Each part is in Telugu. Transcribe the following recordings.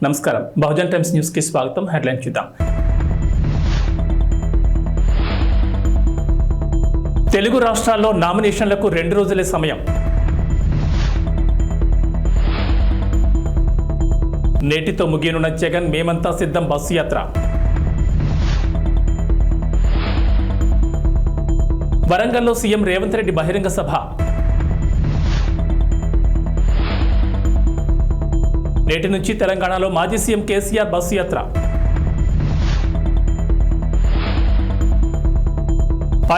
నమస్కారం. బహుజన్ టైమ్స్ న్యూస్ కి స్వాగతం. హెడ్లైన్ చూద్దాం. తెలుగు రాష్ట్రాల్లో నామినేషన్లకు 2 రోజులే సమయం. నేటితో ముగియనున్న జగన్ మేమంతా సిద్ధం బస్సు యాత్ర. వరంగల్లో సీఎం రేవంత్ రెడ్డి బహిరంగ సభ. నేటి నుంచి తెలంగాణలో మాజీ సీఎం కేసీఆర్ బస్సు యాత్ర.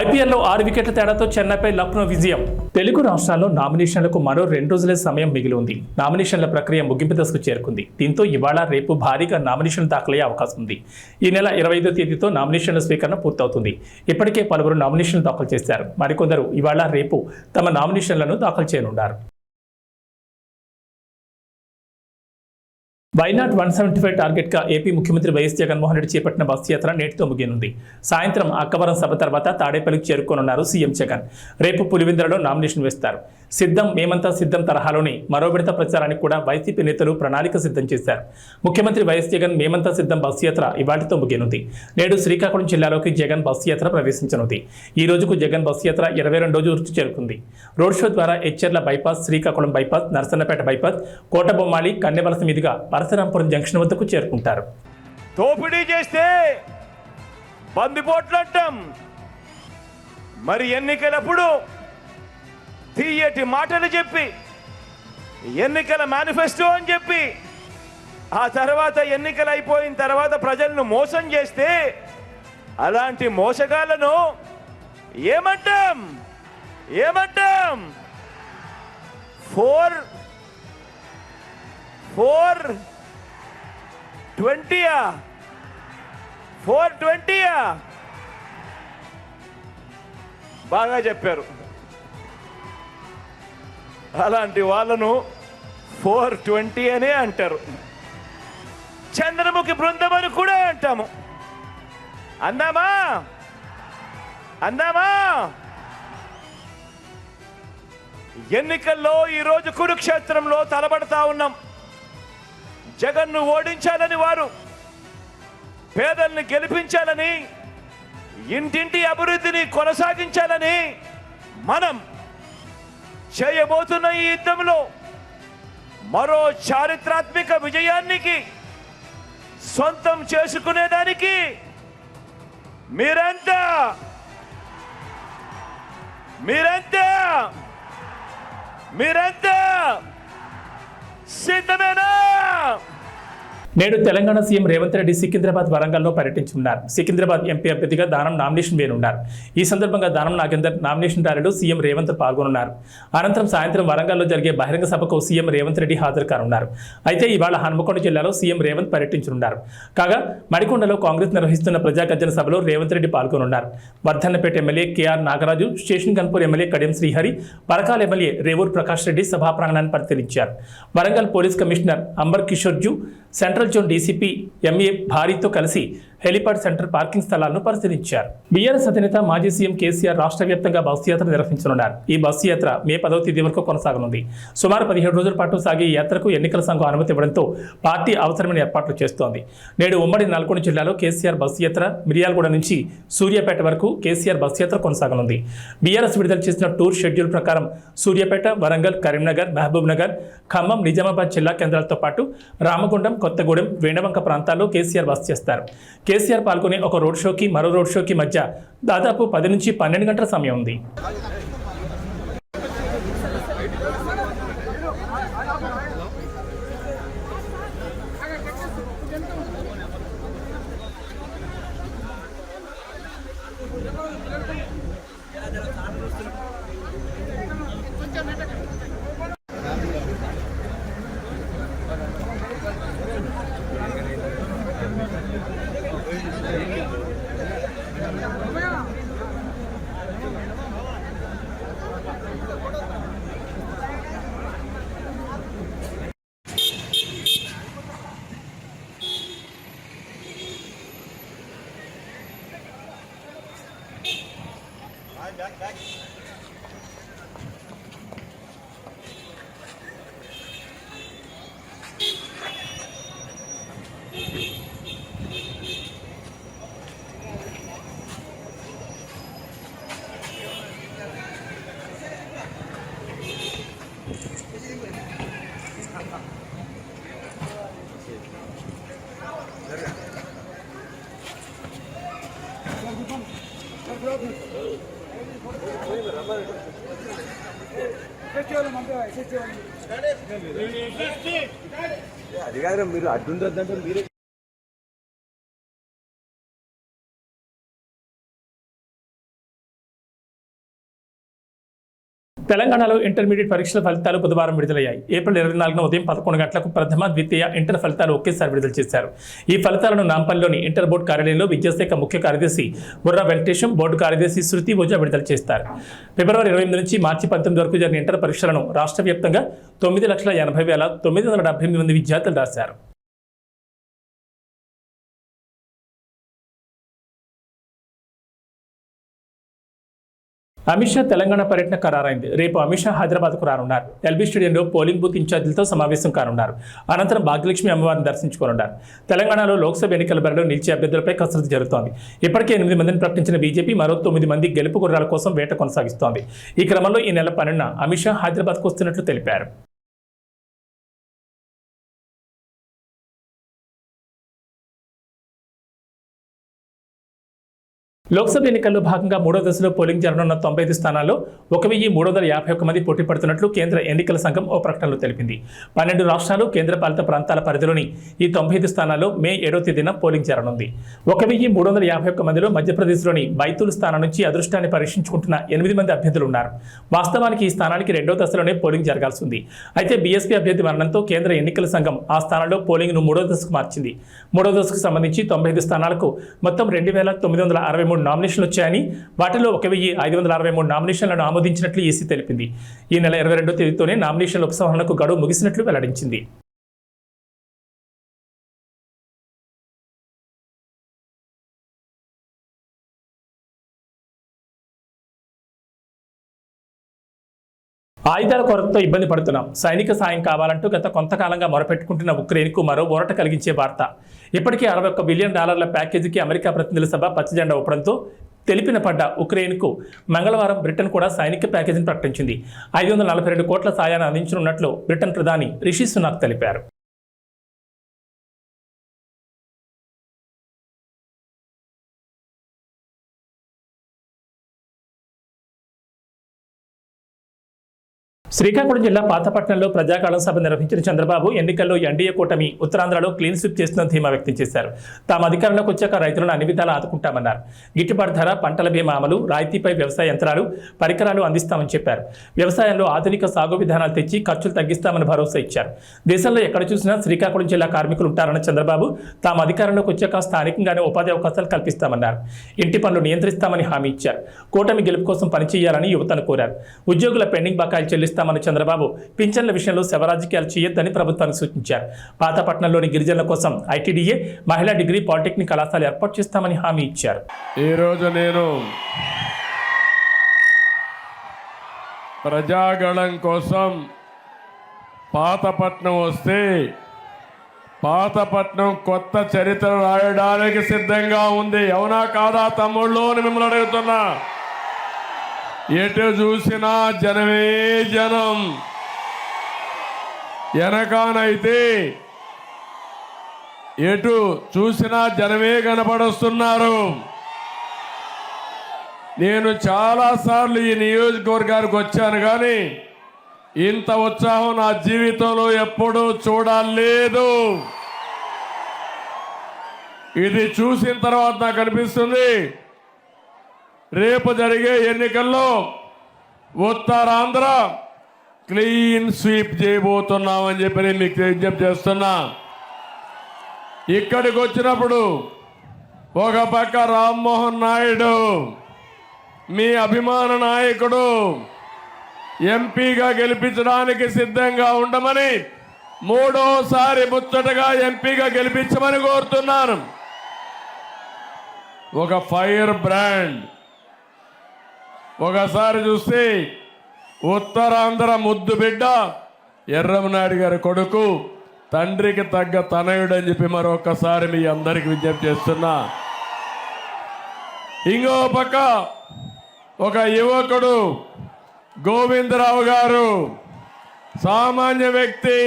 ఐపీఎల్లో 6 వికెట్ల తేడాతో చెన్నైపై లక్నో విజయం. తెలుగు రాష్ట్రాల్లో నామినేషన్లకు మరో 2 రోజులే సమయం మిగిలి ఉంది. నామినేషన్ల ప్రక్రియ ముగింపు దశకు చేరుకుంది. దీంతో ఇవాళ రేపు భారీగా నామినేషన్లు దాఖలయ్యే అవకాశం ఉంది. ఈ నెల 25వ తేదీతో నామినేషన్ల స్వీకరణ పూర్తవుతుంది. ఇప్పటికే పలువురు నామినేషన్లు దాఖలు చేశారు. మరికొందరు ఇవాళ రేపు తమ నామినేషన్లను దాఖలు చేయనున్నారు. వైనాట్ 175 టార్గెట్గా ఏపీ ముఖ్యమంత్రి వైఎస్ జగన్మోహన్ రెడ్డి చేపట్టిన బస్సు యాత్ర నేటితో ముగియనుంది. సాయంత్రం అక్కవరం సభ తర్వాత తాడేపల్లికి చేరుకోనున్నారు సీఎం జగన్. రేపు పులివెందులలో నామినేషన్ వేస్తారు. సిద్ధం మేమంతా సిద్ధం తరహాలోని మరో విడత ప్రచారానికి కూడా వైసీపీ నేతలు ప్రణాళిక సిద్ధం చేశారు. ముఖ్యమంత్రి వైఎస్ జగన్ మేమంతా సిద్ధం బస్సు యాత్ర ఇవాటితో ముగియనుంది. నేడు శ్రీకాకుళం జిల్లాలోకి జగన్ బస్సు యాత్ర ప్రవేశించనుంది. ఈ రోజుకు జగన్ బస్సు యాత్ర 22వ రోజు చేరుకుంది. రోడ్ షో ద్వారా Etcherla bypass, Srikakulam bypass, Narasannapeta bypass, Kotabommali, Kannevalasa మీదుగా పరశురాంపురం జంక్షన్ వద్దకు చేరుకుంటారు. దోపిడీ చేస్తే బందిపోట్లు అంటాం. మరి ఎన్నికలప్పుడు తీయటి మాటలు చెప్పి ఎన్నికల మేనిఫెస్టో అని చెప్పి ఆ తర్వాత ఎన్నికలు అయిపోయిన తర్వాత ప్రజలను మోసం చేస్తే అలాంటి మోసగాళ్లను ఏమంటాం? 420 బాగా చెప్పారు. అలాంటి వాళ్ళను 420 అనే అంటారు. చంద్రముఖి బృందం అని కూడా అంటాము. అందామా? ఎన్నికల్లో ఈరోజు కురుక్షేత్రంలో తలబడతా ఉన్నాం. జగన్ను ఓడించాలని వారు, పేదల్ని గెలిపించాలని, ఇంటింటి అభివృద్ధిని కొనసాగించాలని మనం చేయబోతున్న ఈ యుద్ధంలో మరో చారిత్రాత్మక విజయానికి సొంతం చేసుకునేదానికి మీరంతా సిద్ధమేనా? నేడు తెలంగాణ సీఎం రేవంత్ రెడ్డి సికింద్రాబాద్, వరంగల్లో పర్యటించనున్నారు. సికింద్రాబాద్ ఎంపీ అభ్యర్థిగా దానం నామినేషన్ వేయనున్నారు. ఈ సందర్భంగా దానం నాగేందర్ నామినేషన్ ర్యాలీలో సీఎం రేవంత్ పాల్గొనున్నారు. అనంతరం సాయంత్రం వరంగల్లో జరిగే బహిరంగ సభకు సీఎం రేవంత్ రెడ్డి హాజరు కానున్నారు. అయితే ఇవాళ హన్మకొండ జిల్లాలో సీఎం రేవంత్ పర్యటించనున్నారు. కాగా మడికొండలో కాంగ్రెస్ నిర్వహిస్తున్న ప్రజాగర్జన సభలో రేవంత్ రెడ్డి పాల్గొనున్నారు. Wardhannapet MLA KR Nagaraju, station Ghanpur MLA Kadiyam Srihari, Parakala MLA Revuri Prakash Reddy సభా ప్రాంగణాన్ని పరిశీలించారు. Warangal police commissioner Amber Kishore Jha, central zone DCP MA భారీతో కలిసి హెలిపాడ్ సెంటర్ పార్కింగ్ స్థలాలను పరిశీలించారు. బీఆర్ఎస్ అధినేత మాజీ సీఎం కేసీఆర్ రాష్ట్ర వ్యాప్తంగా బస్సు యాత్ర నిర్వహించనున్నారు. ఈ బస్సు యాత్ర మే 10వ తేదీ వరకు కొనసాగనుంది. సుమారు 17 రోజుల పాటు సాగే ఈ యాత్రకు ఎన్నికల సంఘం అనుమతి ఇవ్వడంతో పార్టీ అవసరమైన ఏర్పాట్లు చేస్తోంది. నేడు ఉమ్మడి నల్గొండ జిల్లాలో కేసీఆర్ బస్సు యాత్ర, మిర్యాలగూడ నుంచి సూర్యాపేట వరకు కేసీఆర్ బస్సు యాత్ర కొనసాగనుంది. బీఆర్ఎస్ విడుదల చేసిన టూర్ షెడ్యూల్ ప్రకారం సూర్యాపేట, వరంగల్, కరీంనగర్, మహబూబ్ నగర్, ఖమ్మం, నిజామాబాద్ జిల్లా కేంద్రాలతో పాటు రామగుండం, కొత్తగూడెం, వేణవంక ప్రాంతాల్లో కేసీఆర్ బస చేస్తారు. కేసీఆర్ పాల్గొనే ఒక రోడ్ షోకి మరో రోడ్ షోకి మధ్య దాదాపు 10 నుంచి 12 గంటల సమయం ఉంది. అది కాదు మీరు అడ్డుందంటే మీరే తెలంగాణలో ఇంటర్మీడియట్ పరీక్షల ఫలితాలు బుధవారం విడుదలయ్యాయి. ఏప్రిల్ 24న ఉదయం 11 గంటలకు ప్రథమ, ద్వితీయ, ఇంటర్ ఫలితాలు ఒకేసారి విడుదల చేశారు. ఈ ఫలితాలను నాంపల్లిలోని ఇంటర్ బోర్డు కార్యాలయంలో విద్యాశాఖ ముఖ్య కార్యదర్శి బుర్రా వెంకటేశం, బోర్డు కార్యదర్శి శృతి ఓజా విడుదల చేస్తారు. ఫిబ్రవరి 28 నుంచి మార్చి 19 వరకు జరిగిన ఇంటర్ పరీక్షలను రాష్ట్ర వ్యాప్తంగా 9,80,978 మంది విద్యార్థులు రాశారు. అమిత్ షా తెలంగాణ పర్యటన ఖరారైంది. రేపు అమిత్ షా హైదరాబాద్కు రానున్నారు. ఎల్బీ స్టేడియంలో పోలింగ్ బూత్ ఇన్ఛార్జీలతో సమావేశం కానున్నారు. అనంతరం భాగ్యలక్ష్మి అమ్మవారిని దర్శించుకోనున్నారు. తెలంగాణలో లోక్సభ ఎన్నికల బరిలో నిలిచే అభ్యర్థులపై కసరత్తు జరుగుతోంది. ఇప్పటికే 8 మందిని ప్రకటించిన బీజేపీ మరో 9 మంది గెలుపు గుర్రాల కోసం వేట కొనసాగిస్తోంది. ఈ క్రమంలో ఈ నెల 12న అమిత్ షా హైదరాబాద్కు వస్తున్నట్లు తెలిపారు. లోక్సభ ఎన్నికల్లో భాగంగా 3వ దశలో పోలింగ్ జరగనున్న 95 స్థానాల్లో 1,351 మంది పోటీ పడుతున్నట్లు కేంద్ర ఎన్నికల సంఘం ఓ ప్రకటనలో తెలిపింది. 12 రాష్ట్రాలు, కేంద్రపాలిత ప్రాంతాల పరిధిలోని ఈ 95 స్థానాల్లో మే 7వ తేదీన పోలింగ్ జరగనుంది. 1,351 మందిలో మధ్యప్రదేశ్లోని బైతూల్ స్థానం నుంచి అదృష్టాన్ని పరీక్షించుకుంటున్న 8 మంది అభ్యర్థులు ఉన్నారు. వాస్తవానికి ఈ స్థానానికి 2వ దశలోనే పోలింగ్ జరగాల్సి ఉంది. అయితే బీఎస్పీ అభ్యర్థి మరణంతో కేంద్ర ఎన్నికల సంఘం ఆ స్థానంలో పోలింగ్ను 3వ దశకు మార్చింది. 3వ దశకు సంబంధించి 95 స్థానాలకు మొత్తం 2,963 నామినేషన్లు వచ్చాయని, వాటిలో 1,563 నామినేషన్లను ఆమోదించినట్లు ఈసీ తెలిపింది. ఈ నెల 22వ తేదీతోనే నామినేషన్ల ఉపసంహరణకు గడువు ముగిసినట్లు వెల్లడించింది. ఆయుధాల కొరతతో ఇబ్బంది పడుతున్నాం, సైనిక సాయం కావాలంటూ గత కొంతకాలంగా మొరపెట్టుకుంటున్న ఉక్రెయిన్కు మరో ఊరట కలిగించే వార్త. ఇప్పటికే $61 బిలియన్ ప్యాకేజీకి అమెరికా ప్రతినిధుల సభ పచ్చజెండా ఊపడంతో తెలిపిన పడ్డ ఉక్రెయిన్కు మంగళవారం బ్రిటన్ కూడా సైనిక ప్యాకేజీని ప్రకటించింది. 542 కోట్ల సాయాన్ని అందించనున్నట్లు బ్రిటన్ ప్రధాని రిషి సునాక్ తెలిపారు. శ్రీకాకుళం జిల్లా పాతపట్నంలో ప్రజాకాలం సభ నిర్వహించిన చంద్రబాబు ఎన్నికల్లో ఎన్డీఏ కూటమి ఉత్తరాంధ్రలో క్లీన్ స్వీప్ చేస్తుందని ధీమా వ్యక్తం చేశారు. తాము అధికారంలోకి వచ్చాక రైతులను అన్ని విధాలా ఆదుకుంటామన్నారు. గిట్టుబాటు ధర, పంటల బీమా అమలు, రాయితీపై వ్యవసాయ యంత్రాలు, పరికరాలు అందిస్తామని చెప్పారు. వ్యవసాయంలో ఆధునిక సాగు విధానాలు తెచ్చి ఖర్చులు తగ్గిస్తామని భరోసా ఇచ్చారు. దేశంలో ఎక్కడ చూసినా శ్రీకాకుళం జిల్లా కార్మికులు ఉంటారన్న చంద్రబాబు తాము అధికారంలోకి వచ్చాక స్థానికంగానే ఉపాధి అవకాశాలు కల్పిస్తామన్నారు. ఇంటి పనులు నియంత్రిస్తామని హామీ ఇచ్చారు. కూటమి గెలుపు కోసం పనిచేయాలని యువతను కోరారు. ఉద్యోగుల పెండింగ్ బకాయిలు చెల్లిస్తామని చంద్రబాబు పింఛన్ల విషయంలో శవరాజకీయాలు చేయొద్దని ప్రభుత్వానికి సూచించారు. పాతపట్నంలోని గిరిజనుల కోసం ఐటీడీఏ, మహిళా డిగ్రీ, పాలిటెక్నిక్ కళాశాల ఏర్పాటు చేస్తామని హామీ ఇచ్చారు. ఈరోజు నేను ప్రజాగళం కోసం పాతపట్నం వస్తే పాతపట్నం కొత్త చరిత్ర రాయడానికి సిద్ధంగా ఉంది. అవునా కాదా తమ్ముళ్ళు అని మిమ్మల్ని అడుగుతున్నా. ఎటు చూసినా జనమే జనం. వెనకానైతే ఎటు చూసినా జనమే కనపడుస్తున్నారు. నేను చాలాసార్లు ఈ నియోజకవర్గానికి వచ్చాను, కానీ ఇంత ఉత్సాహం నా జీవితంలో ఎప్పుడూ చూడలేదు. ఇది చూసిన తర్వాత నాకు అనిపిస్తుంది, రేపు జరిగే ఎన్నికల్లో ఉత్తరాంధ్ర క్లీన్ స్వీప్ చేయబోతున్నామని చెప్పి నేను మీకు విజ్ఞప్తి చేస్తున్నా. ఇక్కడికి వచ్చినప్పుడు ఒక పక్క రామ్మోహన్ నాయుడు మీ అభిమాన నాయకుడు ఎంపీగా గెలిపించడానికి సిద్ధంగా ఉండమని, మూడోసారి ముచ్చటగా ఎంపీగా గెలిపించమని కోరుతున్నాను. ఒక ఫైర్ బ్రాండ్. ఒకసారి చూస్తే ఉత్తరాంధ్ర ముద్దు బిడ్డ ఎర్రమనాయుడు గారి కొడుకు, తండ్రికి తగ్గ తనయుడు అని చెప్పి మరొకసారి మీ అందరికి విజ్ఞప్తి చేస్తున్నా. ఇంకో పక్క ఒక యువకుడు గోవిందరావు గారు, సామాన్య వ్యక్తి.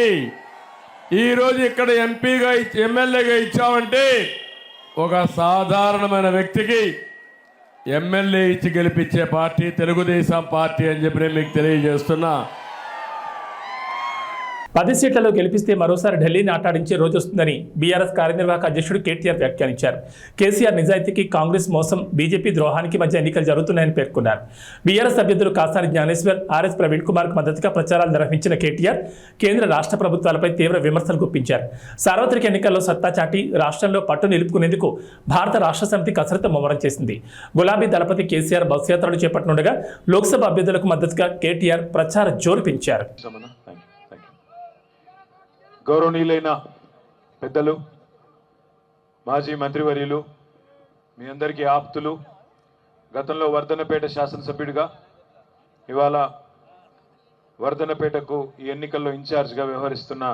ఈరోజు ఇక్కడ ఎంపీగా ఎమ్మెల్యేగా ఇచ్చామంటే ఒక సాధారణమైన వ్యక్తికి ఎమ్మెల్యే ఇచ్చి గెలిపించే పార్టీ తెలుగుదేశం పార్టీ అని చెప్పి నేను మీకు తెలియజేస్తున్నా. 10 సీట్లలో గెలిపిస్తే మరోసారి ఢిల్లీని ఆటాడించే రోజు వస్తుందని బీఆర్ఎస్ కార్యనిర్వాహక అధ్యక్షుడు కేటీఆర్ వ్యాఖ్యానించారు. కేసీఆర్ నిజాయితీకి కాంగ్రెస్ మోసం, బీజేపీ ద్రోహానికి మధ్య ఎన్నికలు జరుగుతున్నాయని పేర్కొన్నారు. బీఆర్ఎస్ అభ్యర్థులు కాసాని జ్ఞానేశ్వర్, ఆర్ఎస్ ప్రవీణ్ కుమార్కు మద్దతుగా ప్రచారాలు నిర్వహించిన కేటీఆర్ కేంద్ర రాష్ట్ర ప్రభుత్వాలపై తీవ్ర విమర్శలు గుప్పించారు. సార్వత్రిక ఎన్నికల్లో సత్తా చాటి రాష్ట్రంలో పట్టు నిలుపుకునేందుకు భారత రాష్ట్ర సమితి కసరత్తు ముమ్మరం చేసింది. గులాబీ దళపతి కేసీఆర్ బస్సు యాత్రలు చేపట్టనుండగా లోక్సభ అభ్యర్థులకు మద్దతుగా కేటీఆర్ ప్రచార జోరు పెంచారు. గౌరవనీయులైన పెద్దలు, మాజీ మంత్రివర్యులు, మీ అందరికీ ఆప్తులు, గతంలో వర్ధన్నపేట శాసనసభ్యుడిగా ఇవాళ వర్ధన్నపేటకు ఈ ఎన్నికల్లో ఇన్ఛార్జ్గా వ్యవహరిస్తున్న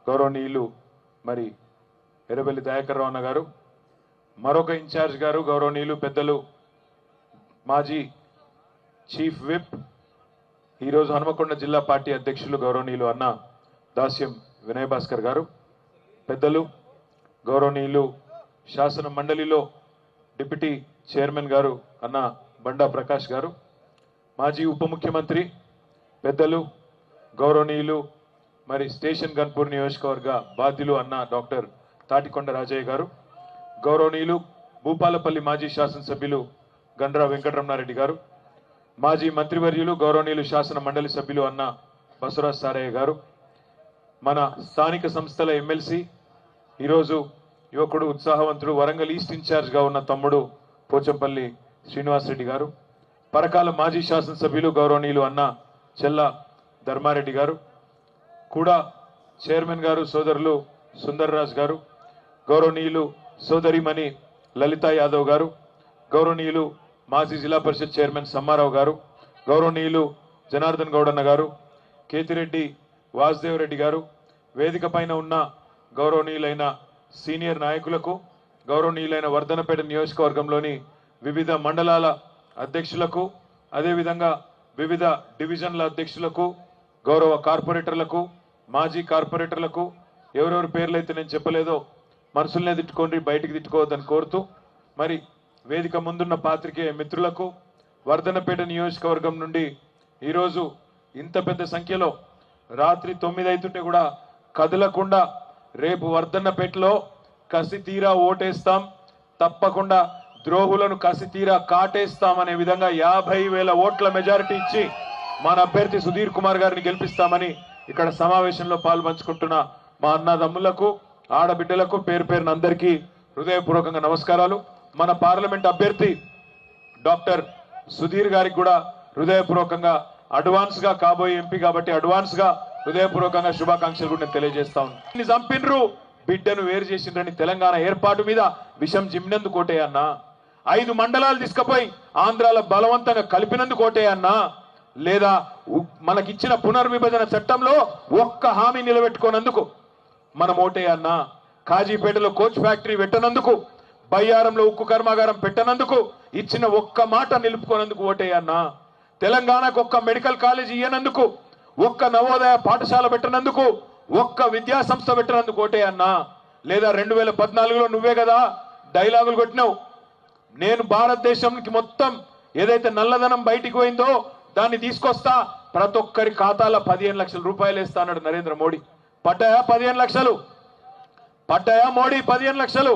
గౌరవనీయులు మరి ఎర్రబెల్లి దయాకర్ రావు గారు, మరొక ఇన్ఛార్జ్ గారు గౌరవనీయులు పెద్దలు మాజీ చీఫ్ విప్, ఈరోజు హనుమకొండ జిల్లా పార్టీ అధ్యక్షులు గౌరవనీయులు అన్న దాస్యం వినయ్ భాస్కర్ గారు, పెద్దలు గౌరవనీయులు శాసన మండలిలో డిప్యూటీ చైర్మన్ గారు అన్న బండా ప్రకాష్ గారు, మాజీ ఉప ముఖ్యమంత్రి పెద్దలు గౌరవనీయులు మరి స్టేషన్ గన్పూర్ నియోజకవర్గ బాధ్యులు అన్న డాక్టర్ తాటికొండ రాజయ్య గారు, గౌరవనీయులు భూపాలపల్లి మాజీ శాసనసభ్యులు గండ్రా వెంకటరమణారెడ్డి గారు, మాజీ మంత్రివర్యులు గౌరవనీయులు శాసన మండలి సభ్యులు అన్న బసవరాజ్ సారయ్య గారు, మన స్థానిక సంస్థల ఎమ్మెల్సీ ఈరోజు యువకుడు ఉత్సాహవంతుడు వరంగల్ ఈస్ట్ ఇన్ఛార్జ్గా ఉన్న తమ్ముడు పోచంపల్లి శ్రీనివాసరెడ్డి గారు, పరకాల మాజీ శాసనసభ్యులు గౌరవనీయులు అన్న చెల్ల ధర్మారెడ్డి గారు, కూడా చైర్మన్ గారు సోదరులు సుందర్రాజ్ గారు, గౌరవనీయులు సోదరిమణి లలితా యాదవ్ గారు, గౌరవనీయులు మాజీ జిల్లా పరిషత్ చైర్మన్ సమ్మారావు గారు, గౌరవనీయులు జనార్దన్ గౌడన్న గారు, కేతిరెడ్డి వాసుదేవ్ రెడ్డి గారు, వేదిక పైన ఉన్న గౌరవనీయులైన సీనియర్ నాయకులకు, గౌరవనీయులైన వర్ధన్నపేట నియోజకవర్గంలోని వివిధ మండలాల అధ్యక్షులకు, అదేవిధంగా వివిధ డివిజన్ల అధ్యక్షులకు, గౌరవ కార్పొరేటర్లకు, మాజీ కార్పొరేటర్లకు, ఎవరెవరి పేర్లైతే నేను చెప్పలేదో మనసులనే తిట్టుకోండి, బయటికి తిట్టుకోవద్దని కోరుతూ, మరి వేదిక ముందున్న పాత్రికేయ మిత్రులకు, వర్ధన్నపేట నియోజకవర్గం నుండి ఈరోజు ఇంత పెద్ద సంఖ్యలో రాత్రి 9 అవుతుంటే కూడా కదలకుండా రేపు వర్ధన్నపేటలో కసి తీరా ఓటేస్తాం, తప్పకుండా ద్రోహులను కసి తీరా కాటేస్తామనే విధంగా 50,000 ఓట్ల మెజారిటీ ఇచ్చి మన అభ్యర్థి సుధీర్ కుమార్ గారిని గెలిపిస్తామని ఇక్కడ సమావేశంలో పాల్పంచుకుంటున్న మా అన్నదమ్ములకు, ఆడబిడ్డలకు పేరు పేరున అందరికీ హృదయపూర్వకంగా నమస్కారాలు. మన పార్లమెంట్ అభ్యర్థి డాక్టర్ సుధీర్ గారికి కూడా హృదయపూర్వకంగా అడ్వాన్స్ గా కాబోయే ఎంపీ కాబట్టి అడ్వాన్స్ గా హృదయపూర్వకంగా శుభాకాంక్షలు కూడా నేను తెలియజేస్తా ఉన్నాను. చంపిన్రు, బిడ్డను వేరు చేసిండ్రని తెలంగాణ ఏర్పాటు మీద విషం జిమ్మినందుకు కోటేయన్నా, 5 మండలాలు తీసుకుపోయి ఆంధ్రాలో బలవంతంగా కలిపినందుకు కోటేయన్నా, లేదా మనకిచ్చిన పునర్విభజన చట్టంలో ఒక్క హామీ నిలబెట్టుకోనందుకు మనం ఓటేయన్నా, కాజీపేటలో కోచ్ ఫ్యాక్టరీ పెట్టనందుకు, బయ్యారంలో ఉక్కు కర్మాగారం పెట్టనందుకు, ఇచ్చిన ఒక్క మాట నిలుపుకోనందుకు ఓటేయన్నా, తెలంగాణకు ఒక్క మెడికల్ కాలేజ్ ఇయ్యనందుకు, ఒక్క నవోదయ పాఠశాల పెట్టనందుకు, ఒక్క విద్యా సంస్థ పెట్టనందుకు ఓటేయన్నా, లేదా 2014లో నువ్వే కదా డైలాగులు కొట్టినావు, నేను భారతదేశానికి మొత్తం ఏదైతే నల్లధనం బయటికి పోయిందో దాన్ని తీసుకొస్తా, ప్రతి ఒక్కరి ఖాతాలో 15 లక్షల రూపాయలు వేస్తా అన్నాడు నరేంద్ర మోడీ. పడ్డాయా 15 లక్షలు? పడ్డాయా మోడీ 15 లక్షలు?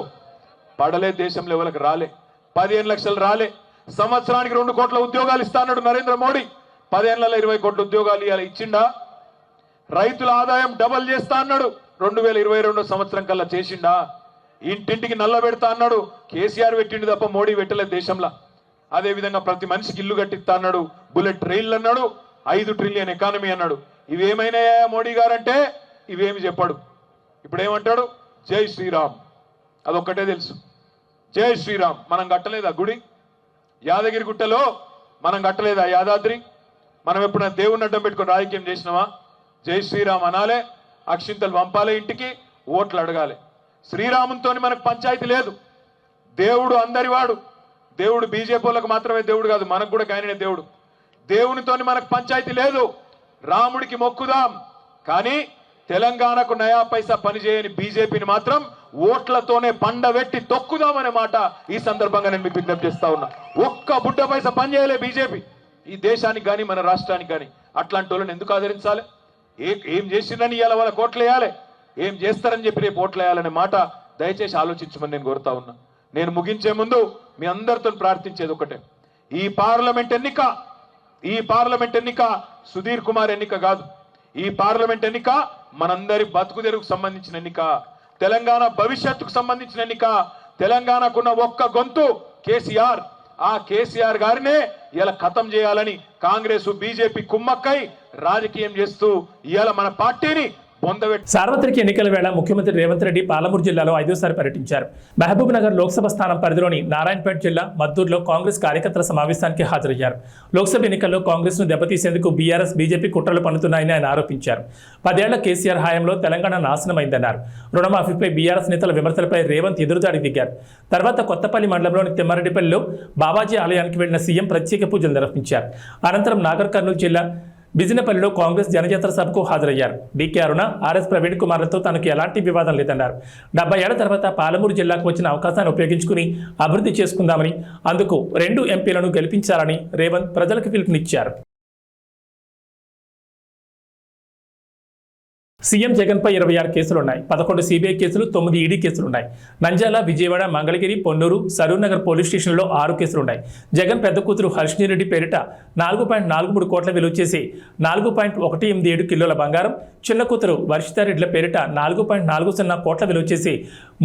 పడలే, దేశంలో ఎవరికి రాలే, 15 లక్షలు రాలే. సంవత్సరానికి 2 కోట్ల ఉద్యోగాలు ఇస్తా అన్నాడు నరేంద్ర మోడీ, 10 ఏళ్లలో 20 కోట్ల ఉద్యోగాలు ఇవ్వాలి, ఇచ్చిండా? రైతుల ఆదాయం డబల్ చేస్తా అన్నాడు, 2022 సంవత్సరం కల్లా చేసిండా? ఇంటింటికి నల్ల పెడతా అన్నాడు, కేసీఆర్ పెట్టిండు తప్ప మోడీ పెట్టలేదు దేశంలో. అదే విధంగా ప్రతి మనిషికి ఇల్లు కట్టిస్తా అన్నాడు, బుల్లెట్ రైళ్లు అన్నాడు, 5 ట్రిలియన్ ఎకానమీ అన్నాడు. ఇవేమైనాయా మోడీ గారంటే ఇవేమి చెప్పాడు. ఇప్పుడు ఏమంటాడు? జై శ్రీరామ్, అదొక్కటే తెలుసు, జై శ్రీరామ్. మనం కట్టలేదా గుడి? యాదగిరి గుట్టలో మనం కట్టలేదా యాదాద్రి? మనం ఎప్పుడైనా దేవుని అడ్డం పెట్టుకుని రాజకీయం చేసినావా? జై శ్రీరామ్ అనాలే, అక్షింతలు పంపాలే, ఇంటికి ఓట్లు అడగాలి. శ్రీరాముతో మనకు పంచాయతీ లేదు. దేవుడు అందరివాడు. దేవుడు బీజేపీ వాళ్ళకు మాత్రమే దేవుడు కాదు, మనకు కూడా ఆయననే దేవుడు. దేవునితో మనకు పంచాయతీ లేదు. రాముడికి మొక్కుదాం, కానీ తెలంగాణకు నయా పైసా పనిచేయని బీజేపీని మాత్రం ఓట్లతోనే పండబెట్టి తొక్కుదామనే మాట ఈ సందర్భంగా నేను మీకు విజ్ఞప్తి చేస్తా ఉన్నా. ఒక్క బుడ్డ పైసా పనిచేయలే బీజేపీ ఈ దేశానికి కానీ మన రాష్ట్రానికి కానీ. అట్లాంటి వాళ్ళని ఎందుకు ఆదరించాలి? ఏం చేసిందని ఇవాళ వాళ్ళ కోట్లు వేయాలి, ఏం చేస్తారని చెప్పి రేపు ఓట్లు వేయాలనే మాట దయచేసి ఆలోచించమని నేను కోరుతా ఉన్నా. నేను ముగించే ముందు మీ అందరితో ప్రార్థించేది ఒకటే, ఈ పార్లమెంట్ ఎన్నిక సుధీర్ కుమార్ ఎన్నిక కాదు. ఈ పార్లమెంట్ ఎన్నిక మనందరి బతుకు తెరువుకు సంబంధించిన ఎన్నిక, తెలంగాణ భవిష్యత్తుకు సంబంధించిన ఎన్నిక. తెలంగాణకున్న ఒక్క గొంతు కేసీఆర్. ఆ కేసీఆర్ గారినే ఇలా ఖతం చేయాలని కాంగ్రెస్ బీజేపీ కుమ్మక్కై రాజకీయం చేస్తూ ఇవాళ మన పార్టీని సార్వత్రిక ఎన్నికల వేళ ముఖ్యమంత్రి రేవంత్ రెడ్డి పాలమూరు జిల్లాలో 5వ పర్యటించారు. మహబూబ్ నగర్ లోక్సభ స్థానం పరిధిలోని నారాయణపేట జిల్లా మద్దూరులో కాంగ్రెస్ కార్యకర్తల సమావేశానికి హాజరయ్యారు. లోక్సభ ఎన్నికల్లో కాంగ్రెస్ ను దెబ్బతీసేందుకు బీఆర్ఎస్ బీజేపీ కుట్రలు పన్నుతున్నాయని ఆయన ఆరోపించారు. 10 ఏళ్ల కేసీఆర్ హయాంలో తెలంగాణ నాశనమైందన్నారు. రుణమాఫీపై బీఆర్ఎస్ నేతల విమర్శలపై రేవంత్ ఎదురుదాడికి దిగారు. తర్వాత కొత్తపల్లి మండలంలోని తిమ్మారెడ్డిపల్లిలో బాబాజీ ఆలయానికి వెళ్లిన సీఎం ప్రత్యేక పూజలు నిర్వహించారు. అనంతరం నాగర్ కర్నూలు జిల్లా బిజినపల్లిలో కాంగ్రెస్ జనజాతర సభకు హాజరయ్యారు. డీకే అరుణ, ఆర్ఎస్ ప్రవీణ్ కుమార్లతో తనకు ఎలాంటి వివాదం లేదన్నారు. 70 ఏళ్ల తర్వాత పాలమూరు జిల్లాకు వచ్చిన అవకాశాన్ని ఉపయోగించుకుని అభివృద్ధి చేసుకుందామని, అందుకు 2 ఎంపీలను గెలిపించాలని రేవంత్ ప్రజలకు పిలుపునిచ్చారు. సీఎం జగన్పై 26 కేసులున్నాయి. 11 సిబిఐ కేసులు, 9 ఈడీ కేసులున్నాయి. నంద్యాల, విజయవాడ, మంగళగిరి, పొన్నూరు, సరూర్నగర్ పోలీస్ స్టేషన్లో 6 కేసులున్నాయి. జగన్ పెద్ద కూతురు హర్షిణి రెడ్డి పేరిట 4.43 కోట్ల విలువ చేసి 4.187 కిలోల బంగారం, చిన్న కూతురు వర్షితారెడ్డిల పేరిట 4.40 కోట్ల విలువ చేసి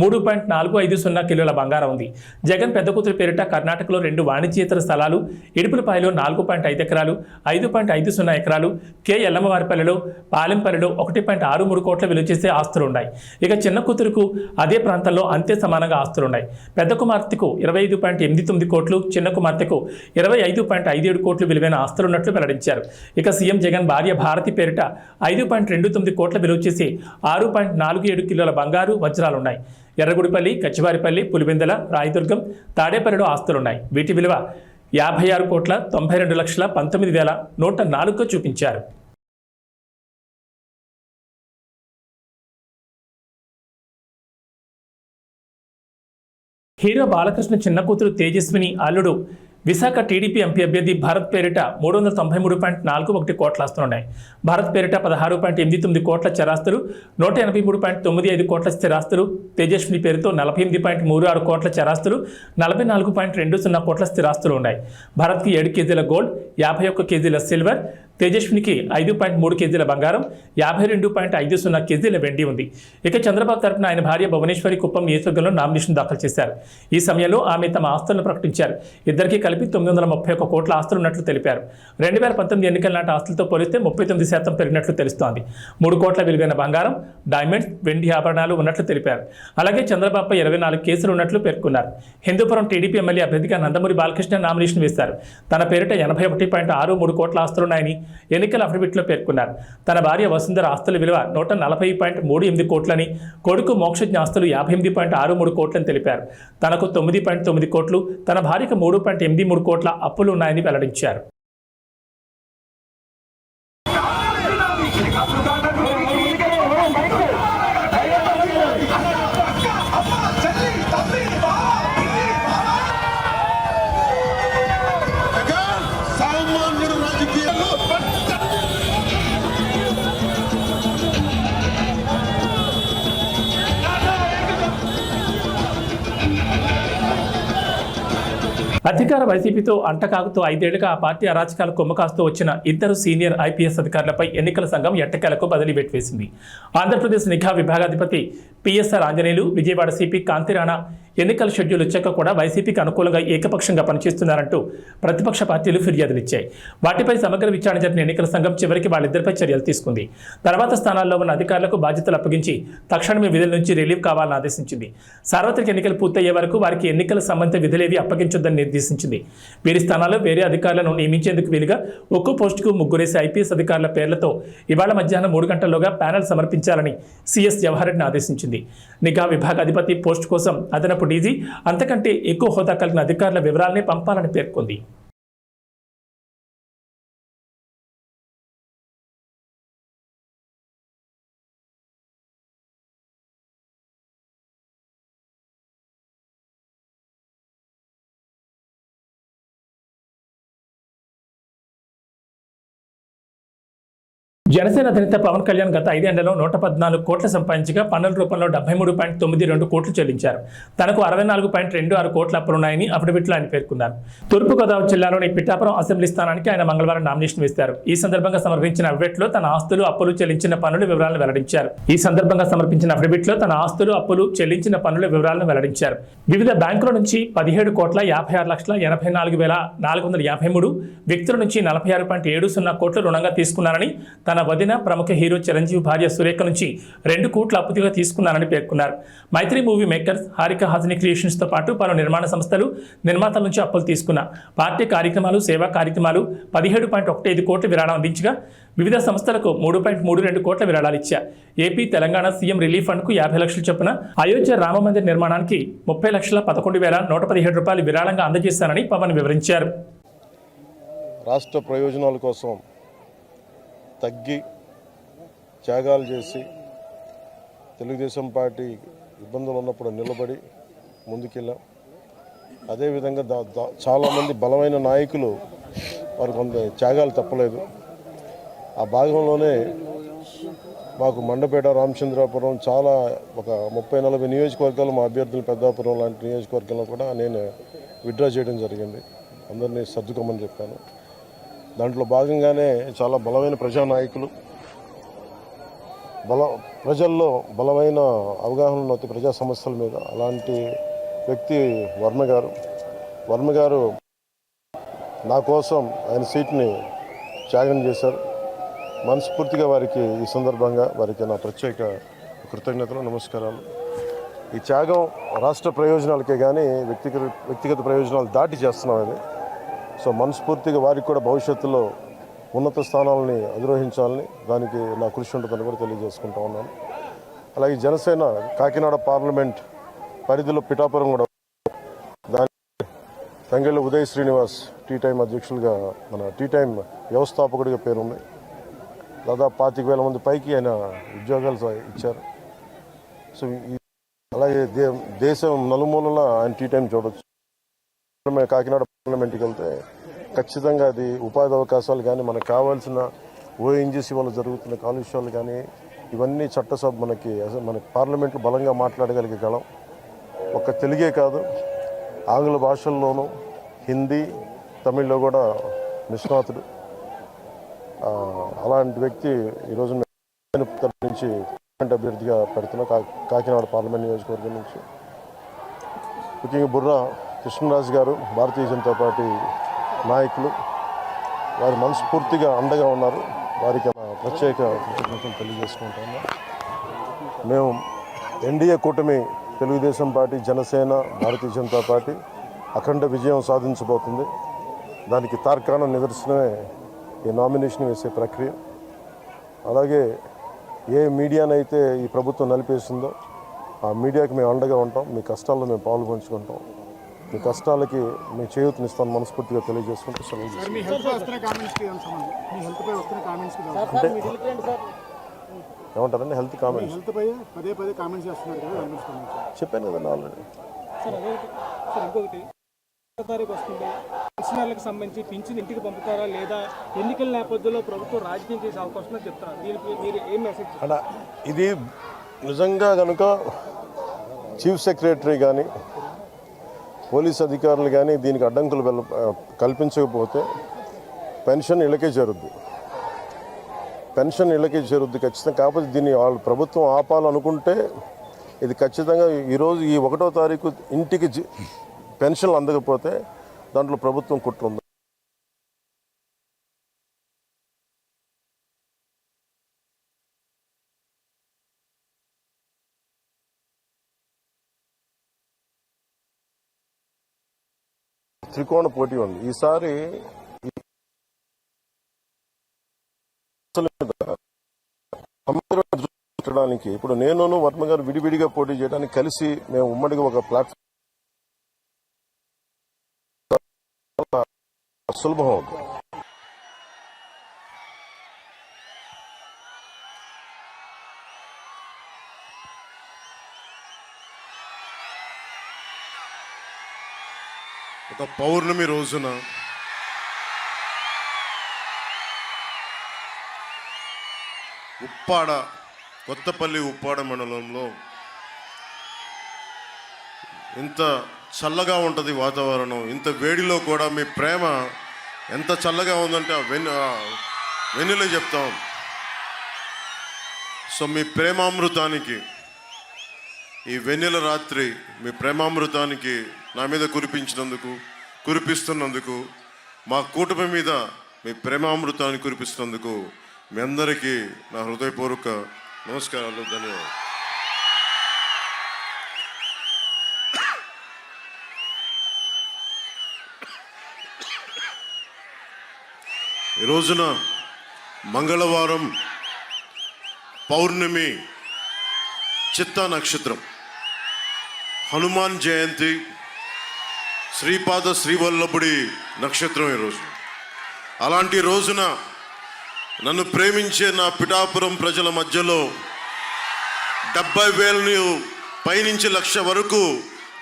3.450 కిలోల బంగారం ఉంది. జగన్ పెద్ద కూతురు పేరిట కర్ణాటకలో 2 వాణిజ్యేతర స్థలాలు, ఇడుపులపాయలో 4.5 ఎకరాలు, 5.50 ఎకరాలు, కె ఎల్లమ్మవారిపల్లిలో, పాలెంపల్లిలో 1.63 కోట్ల విలువ చేసే ఆస్తులున్నాయి. ఇక చిన్న కూతురుకు అదే ప్రాంతంలో అంతే సమానంగా ఆస్తులున్నాయి. పెద్ద కుమార్తెకు 25.89 కోట్లు, చిన్న కుమార్తెకు 25.57 కోట్లు విలువైన ఆస్తులున్నట్లు వెల్లడించారు. ఇక సీఎం జగన్ భార్య భారతి పేరిట 5.29 కోట్ల విలువ చేసి 6.47 కిలోల బంగారు, వజ్రాలున్నాయి. ఎర్రగుడిపల్లి, కచ్చివారిపల్లి, పులివెందల, రాయదుర్గం, తాడేపల్లిలో ఆస్తులున్నాయి. వీటి విలువ 56,92,19,104గా చూపించారు. హీరో బాలకృష్ణ చిన్న కూతురు తేజస్విని అల్లుడు విశాఖ టీడీపీ ఎంపీ అభ్యర్థి భరత్ పేరిట 393.41 కోట్ల ఆస్తులున్నాయి. భరత్ పేరిట 16.89 కోట్ల చరాస్తులు, 183.95 కోట్ల స్థిరాస్తులు, తేజస్విని పేరుతో 48.36 కోట్ల చరాస్తులు, 44.20 కోట్ల స్థిరాస్తులు ఉన్నాయి. భరత్కి 7 కేజీల గోల్డ్, 51 కేజీల సిల్వర్, తేజస్వినికి 5.3 కేజీల బంగారం, 52.50 కేజీల వెండి ఉంది. ఇక చంద్రబాబు తరపున ఆయన భార్య భువనేశ్వరి కుప్పం నియోజకవర్గంలో నామినేషన్ దాఖలు చేశారు. ఈ సమయంలో ఆమె తమ ఆస్తులను ప్రకటించారు. ఇద్దరికీ కలిపి 931 కోట్ల ఆస్తులున్నట్లు తెలిపారు. 2019 ఎన్నికల నాటి ఆస్తులతో పోలిస్తే 39% పెరిగినట్లు తెలుస్తోంది. 3 కోట్ల విలువైన బంగారం, డైమండ్స్, వెండి ఆభరణాలు ఉన్నట్లు తెలిపారు. అలాగే చంద్రబాబుపై 24 కేసులు ఉన్నట్లు పేర్కొన్నారు. హిందూపురం టీడీపీ ఎమ్మెల్యే అభ్యర్థిగా నందమూరి బాలకృష్ణ నామినేషన్ వేశారు. తన పేరిట 81.63 కోట్ల ఆస్తులున్నాయని ఎన్నికల అఫిడవిట్లో పేర్కొన్నారు. తన భార్య వసుంధర ఆస్తుల విలువ 140.38 కోట్లని, కొడుకు మోక్షజ్ఞ ఆస్తులు 58.63 కోట్లని తెలిపారు. తనకు 9.9 కోట్లు, తన భార్యకు 3.83 కోట్ల అప్పులు ఉన్నాయని వెల్లడించారు. అధికార వైసీపీతో అంటకాగుతూ 5 ఏళ్లుగా ఆ పార్టీ అరాచకాలు కొమ్మకాస్తూ వచ్చిన 2 సీనియర్ ఐపీఎస్ అధికారులపై ఎన్నికల సంఘం ఎట్టకేలకు బదిలీ వేటు వేసింది. ఆంధ్రప్రదేశ్ నిఘా విభాగాధిపతి పిఎస్ఆర్ ఆంజనేయులు, విజయవాడ సిపి కాంతిరాణా ఎన్నికల షెడ్యూల్ వచ్చాక కూడా వైసీపీకి అనుకూలంగా ఏకపక్షంగా పనిచేస్తున్నారంటూ ప్రతిపక్ష పార్టీలు ఫిర్యాదులు ఇచ్చాయి. వాటిపై సమగ్ర విచారణ జరిపిన ఎన్నికల సంఘం చివరికి వాళ్ళిద్దరిపై చర్యలు తీసుకుంది. తర్వాత స్థానాల్లో ఉన్న అధికారులకు బాధ్యతలు అప్పగించి తక్షణమే విధుల నుంచి రిలీవ్ కావాలని ఆదేశించింది. సార్వత్రిక ఎన్నికలు పూర్తయ్యే వరకు వారికి ఎన్నికల సంబంధిత విధులేవి అప్పగించొద్దని నిర్దేశించింది. వీరి స్థానాల్లో వేరే అధికారులను నియమించేందుకు వీలుగా ఒక్కో పోస్టుకు 3 ఐపీఎస్ అధికారుల పేర్లతో ఇవాళ మధ్యాహ్నం 3 గంటల్లోగా ప్యానెల్ సమర్పించాలని సిఎస్ జవహర్ రెడ్డిని ఆదేశించింది. నిఘా విభాగాధిపతి పోస్టు కోసం అదనపు డీజీ, అంతకంటే ఎక్కువ హోదా కలిగిన అధికారుల వివరాలనే పంపాలని పేర్కొంది. జనసేన అధినేత పవన్ కళ్యాణ్ గత 5 ఏళ్లలో 114 కోట్ల సంపాదించగా పన్నుల రూపంలో 73.92 కోట్లు చెల్లించారు. తనకు 64.26 కోట్ల అప్పులున్నాయని అఫిడవిట్లో ఆయన పేర్కొన్నారు. తూర్పుగోదావరి జిల్లాలోని పిఠాపురం అసెంబ్లీ స్థానానికి ఆయన మంగళవారం నామినేషన్ వేశారు. ఈ సందర్భంగా సమర్పించిన అఫిడవిట్లో తన ఆస్తులు, అప్పులు చెల్లించిన పన్నుల వివరాలను వెల్లడించారు. వివిధ బ్యాంకుల నుంచి 17,56,84,453, వ్యక్తుల నుంచి 46.70 కోట్లు రుణంగా తీసుకున్నారని, తన వదిన ప్రముఖ హీరో చిరంజీవి భార్య సురేఖ నుంచి 2 కోట్ల అప్పుగా తీసుకున్నారని పేర్కొన్నారు. Mythri movie makers, Haarika Hassine creations తో పాటు పలు నిర్మాణ సంస్థలు, నిర్మాతల నుంచి అప్పులు తీసుకున్న పార్టీ కార్యక్రమాలు, సేవా కార్యక్రమాలు 17.15 కోట్ల విరాళం అందించగా వివిధ సంస్థలకు 3.32 కోట్ల విరాళాలు ఇచ్చారు. AP, Telangana CM relief fund కు 50 లక్షలు చొప్పున, అయోధ్య రామ మందిర్ నిర్మాణానికి 30,11,117 రూపాయలు విరాళంగా అందజేశారని పవన్ వివరించారు. రాష్ట్ర ప్రయోజనాల కోసం తగ్గి త్యాగాలు చేసి తెలుగుదేశం పార్టీ ఇబ్బందులు ఉన్నప్పుడు నిలబడి ముందుకెళ్ళాం. అదేవిధంగా చాలామంది బలమైన నాయకులు వారు కొంత త్యాగాలు తప్పలేదు. ఆ భాగంలోనే మాకు మండపేట, రామచంద్రాపురం చాలా ఒక 30-40 నియోజకవర్గాలు మా అభ్యర్థులు పెద్దాపురం లాంటి నియోజకవర్గంలో కూడా నేను విత్డ్రా చేయడం జరిగింది. అందరినీ సర్దుకోమని చెప్పాను. దాంట్లో భాగంగానే చాలా బలమైన ప్రజానాయకులు, ప్రజల్లో బలమైన అవగాహన ఉన్న ప్రజా సమస్యల మీద అలాంటి వ్యక్తి వర్మ గారు నా కోసం ఆయన సీట్ని త్యాగం చేశారు. మనస్ఫూర్తిగా వారికి ఈ సందర్భంగా వారికి నా ప్రత్యేక కృతజ్ఞతలు, నమస్కారాలు. ఈ త్యాగం రాష్ట్ర ప్రయోజనాలకే కానీ వ్యక్తిగత ప్రయోజనాలు దాటి చేస్తున్నాం అది. సో మనస్ఫూర్తిగా వారికి కూడా భవిష్యత్తులో ఉన్నత స్థానాలని అధిరోహించాలని దానికి నా కృషి ఉంటుందని కూడా తెలియజేసుకుంటా ఉన్నాను. అలాగే జనసేన కాకినాడ పార్లమెంట్ పరిధిలో పిఠాపురం కూడా దాని తంగెళ్ళ ఉదయ్ శ్రీనివాస్ టీ టైం అధ్యక్షులుగా, మన టీ టైం వ్యవస్థాపకుడిగా పేరుంది. దాదాపు 25,000 మంది పైకి ఆయన ఉద్యోగాలు ఇచ్చారు. సో అలాగే దేశం నలుమూలలా ఆయన టీ టైం చూడొచ్చు. కాకినాడ పార్లమెంట్కి వెళ్తే ఖచ్చితంగా అది ఉపాధి అవకాశాలు కానీ, మనకు కావాల్సిన ఓఎన్జీసీ వల్ల జరుగుతున్న కాలుష్యాలు కానీ, ఇవన్నీ చట్టసభ మన పార్లమెంట్లో బలంగా మాట్లాడగలిగేగలం. ఒక్క తెలుగే కాదు, ఆంగ్ల భాషల్లోనూ, హిందీ, తమిళ్లో కూడా నిష్ణాతుడు. అలాంటి వ్యక్తి ఈరోజు నుంచి అభ్యర్థిగా పెడుతున్నా కాకినాడ పార్లమెంట్ నియోజకవర్గం నుంచి. ముఖ్యంగా బుర్రా కృష్ణరాజు గారు, భారతీయ జనతా పార్టీ నాయకులు, వారు మనస్ఫూర్తిగా అండగా ఉన్నారు. వారికి ప్రత్యేక కృతజ్ఞతలు తెలియజేసుకుంటాము. మేము ఎన్డీఏ కూటమి తెలుగుదేశం పార్టీ, జనసేన, భారతీయ జనతా పార్టీ అఖండ విజయం సాధించబోతుంది. దానికి తార్కాణ నిదర్శనమే ఈ నామినేషన్ వేసే ప్రక్రియ. అలాగే ఏ మీడియానైతే ఈ ప్రభుత్వం నలిపేసిందో ఆ మీడియాకి మేము అండగా ఉంటాం. మీ కష్టాల్లో మేము పాలు పంచుకుంటాం. మీ కష్టాలకి మేము చేయూతనిస్తాను మనస్ఫూర్తిగా తెలియజేసుకుంటూ సెలవు. ఏమంటారండి హెల్త్ కామెంట్స్? చెప్పాను కదండి ఆల్రెడీ. పెన్షనర్లకు సంబంధించి పింఛన్ ఇంటికి పంపుతారా లేదా ఎన్నికల నేపథ్యంలో ప్రభుత్వం రాజకీయం చేసే అవకాశం చెప్తారా? దీనికి మీరు ఏం మెసేజ్? అలా ఇది నిజంగా కనుక చీఫ్ సెక్రటరీ కానీ, పోలీస్ అధికారులు కానీ దీనికి అడ్డంకులు కల్పించకపోతే పెన్షన్ ఇళ్ళకే చేరుద్ది. ఖచ్చితంగా. కాకపోతే దీన్ని వాళ్ళు ప్రభుత్వం ఆపాలనుకుంటే ఇది ఖచ్చితంగా ఈరోజు ఈ 1వ తారీఖు ఇంటికి పెన్షన్లు అందకపోతే దాంట్లో ప్రభుత్వం కుట్ర ఉంది. త్రికోణ పోటీ ఉంది ఈసారి. సమగ్రడానికి ఇప్పుడు నేను వర్మ గారు విడివిడిగా పోటీ చేయడానికి కలిసి మేము ఉమ్మడిగా ఒక ప్లాట్ఫామ్ సులభం అవుతుంది. ఒక పౌర్ణమి రోజున ఉప్పాడ, కొత్తపల్లి ఉప్పాడ మండలంలో ఇంత చల్లగా ఉంటుంది వాతావరణం. ఇంత వేడిలో కూడా మీ ప్రేమ ఎంత చల్లగా ఉందంటే వెన్నెలే చెప్తాం. సో మీ ప్రేమామృతానికి, ఈ వెన్నెల రాత్రి మీ ప్రేమామృతానికి నా మీద కురిపిస్తున్నందుకు, మా కూటమి మీద మీ ప్రేమామృతాన్ని కురిపిస్తున్నందుకు మీ అందరికీ నా హృదయపూర్వక నమస్కారాలు, ధన్యవాదాలు. ఈ రోజున మంగళవారం పౌర్ణమి, చిత్తా నక్షత్రం, హనుమాన్ జయంతి, శ్రీపాద శ్రీవల్లభుడి నక్షత్రం ఈరోజు. అలాంటి రోజున నన్ను ప్రేమించే నా పిఠాపురం ప్రజల మధ్యలో 70,000 పైనుంచి 1,00,000 వరకు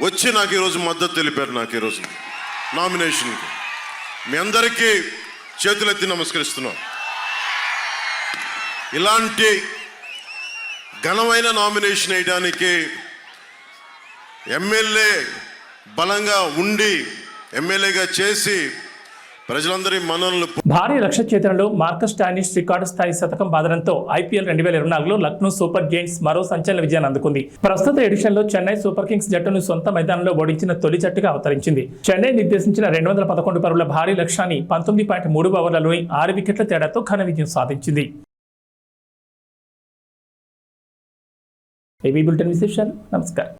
వచ్చి నాకు ఈరోజు మద్దతు తెలిపారు. నాకు ఈరోజు నామినేషన్కి మీ అందరికీ చేతులెత్తి నమస్కరిస్తున్నాం. ఇలాంటి ఘనమైన నామినేషన్ వేయడానికి ఎమ్మెల్యే బలంగా ఉండి ఎమ్మెల్యేగా చేసి ప్రజలందరి మనల్ని భారీ లక్ష్య ఛేదనలో మార్కస్ స్టానిష్ రికార్డు స్థాయి శతకం బాదడంతో ఐపీఎల్ 2024లో లక్నో సూపర్ జైంట్స్ మరో సంచలన విజయాన్ని అందుకుంది. ప్రస్తుత ఎడిషన్లో చెన్నై సూపర్ కింగ్స్ జట్టును సొంత మైదానంలో ఓడించిన తొలి జట్టుగా అవతరించింది. చెన్నై నిర్దేశించిన 211 పరుగుల భారీ లక్ష్యాన్ని 19.3 ఓవర్లలోని 6 వికెట్ల తేడాతో ఘన విజయం సాధించింది. ఏబీ బులెటిన్ విశేషాలు. నమస్కారం.